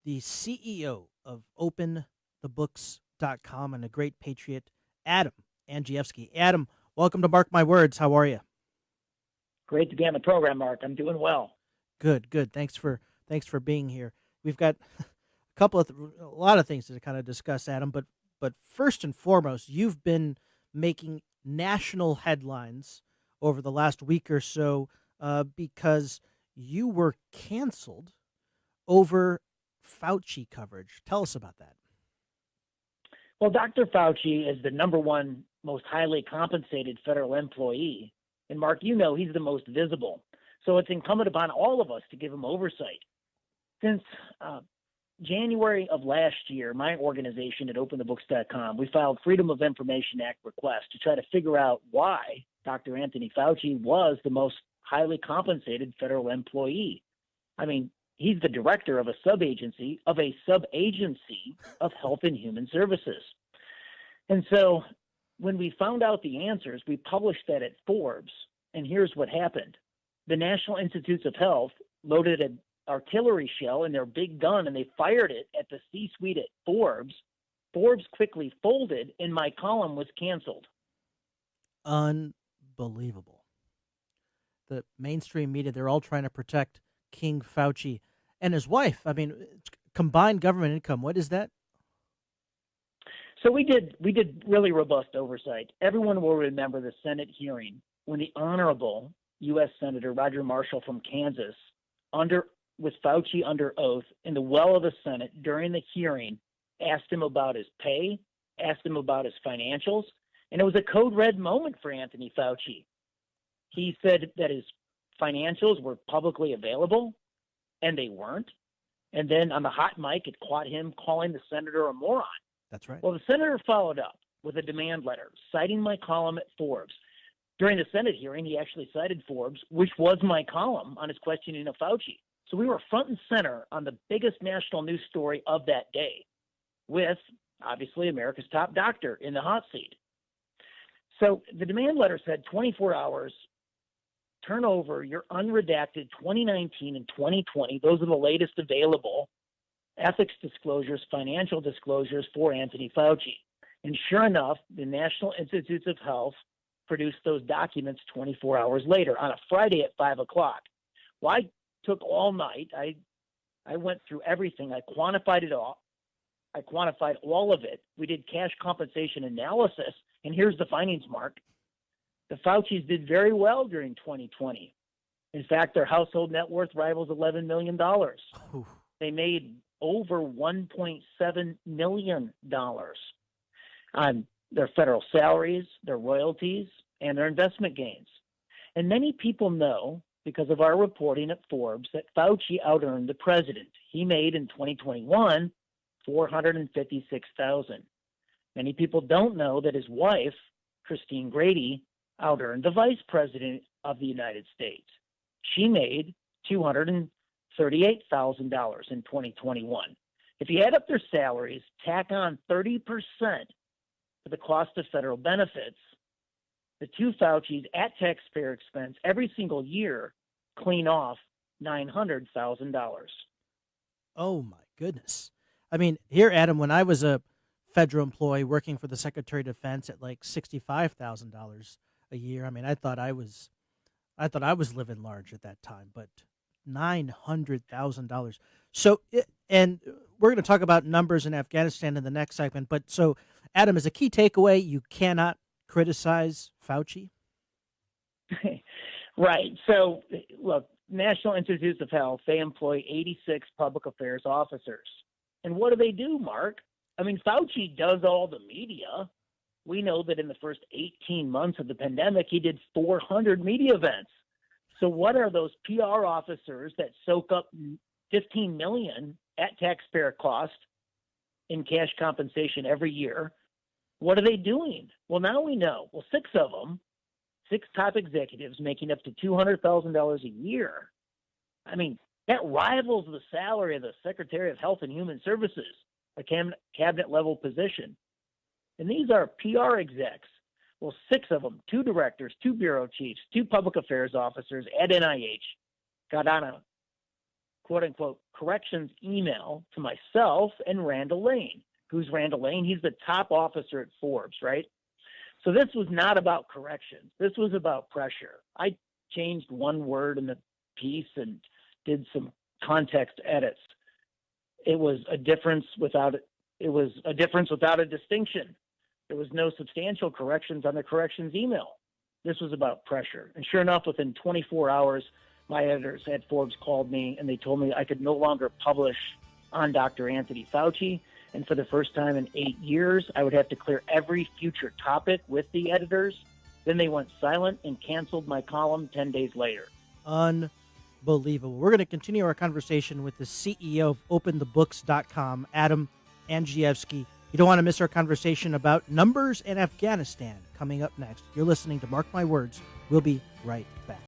the CEO of OpenTheBooks.com and a great patriot, Adam Andrzejewski. Adam, welcome to Mark My Words. How are you? Great to be on the program, Mark. I'm doing well. Good, good. Thanks for being here. We've got a lot of things to kind of discuss, Adam. But first and foremost, you've been making national headlines over the last week or so because you were canceled over Fauci coverage. Tell us about that. Well, Dr. Fauci is the number one most highly compensated federal employee. And Mark, you know he's the most visible. So it's incumbent upon all of us to give him oversight. Since January of last year, my organization at OpenTheBooks.com, we filed Freedom of Information Act requests to try to figure out why Dr. Anthony Fauci was the most highly compensated federal employee. I mean, he's the director of a subagency of Health and Human Services. And so when we found out the answers, we published that at Forbes. And here's what happened. The National Institutes of Health loaded an artillery shell in their big gun and they fired it at the C-suite at Forbes. Forbes quickly folded and my column was canceled. Unbelievable. The mainstream media, they're all trying to protect King Fauci and his wife. I mean, combined government income, what is that? So we did really robust oversight. Everyone will remember the Senate hearing when the Honorable U.S. Senator Roger Marshall from Kansas, with Fauci under oath in the well of the Senate during the hearing, asked him about his pay, asked him about his financials, and it was a code red moment for Anthony Fauci. He said that his financials were publicly available, and they weren't. And then on the hot mic, it caught him calling the senator a moron. That's right. Well, the senator followed up with a demand letter citing my column at Forbes. During the Senate hearing, he actually cited Forbes, which was my column on his questioning of Fauci. So we were front and center on the biggest national news story of that day with, obviously, America's top doctor in the hot seat. So the demand letter said 24 hours, turn over your unredacted 2019 and 2020. Those are the latest available ethics disclosures, financial disclosures for Anthony Fauci. And sure enough, the National Institutes of Health produced those documents 24 hours later on a Friday at 5 o'clock. Well, I took all night. I went through everything. I quantified it all. I quantified all of it. We did cash compensation analysis. And here's the findings, Mark. The Faucis did very well during 2020. In fact, their household net worth rivals $11 million. Ooh. They made over $1.7 million on their federal salaries, their royalties, and their investment gains. And many people know, because of our reporting at Forbes, that Fauci out-earned the president. He made in 2021 $456,000. Many people don't know that his wife, Christine Grady, out-earned the vice president of the United States. She made $238,000 in 2021. If you add up their salaries, tack on 30% for the cost of federal benefits, the two Faucis at taxpayer expense every single year clean off $900,000. Oh, my goodness. I mean, here, Adam, when I was a federal employee working for the Secretary of Defense at like $65,000 a year, I mean, I thought I was living large at that time, but $900,000. So, and we're going to talk about numbers in Afghanistan in the next segment. But so, Adam, as a key takeaway, you cannot criticize Fauci. Right. So, look, National Institutes of Health, they employ 86 public affairs officers. And what do, Mark? I mean, Fauci does all the media. We know that in the first 18 months of the pandemic, he did 400 media events. So what are those PR officers that soak up $15 million at taxpayer cost in cash compensation every year? What are they doing? Well, now we know. Well, 6 of them, 6 top executives making up to $200,000 a year. I mean, that rivals the salary of the Secretary of Health and Human Services, a cabinet level position. And these are PR execs. Well, 6 of them, 2 directors, 2 bureau chiefs, 2 public affairs officers at NIH got on a quote unquote corrections email to myself and Randall Lane. Who's Randall Lane? He's the top officer at Forbes, right? So this was not about corrections. This was about pressure. I changed one word in the piece and did some context edits. It was a difference without a distinction. There was no substantial corrections on the corrections email. This was about pressure. And sure enough, within 24 hours, my editors at Forbes called me and they told me I could no longer publish on Dr. Anthony Fauci. And for the first time in 8 years, I would have to clear every future topic with the editors. Then they went silent and canceled my column 10 days later. Unbelievable. We're going to continue our conversation with the CEO of OpenTheBooks.com, Adam Andrzejewski. You don't want to miss our conversation about numbers and Afghanistan coming up next. You're listening to Mark My Words. We'll be right back.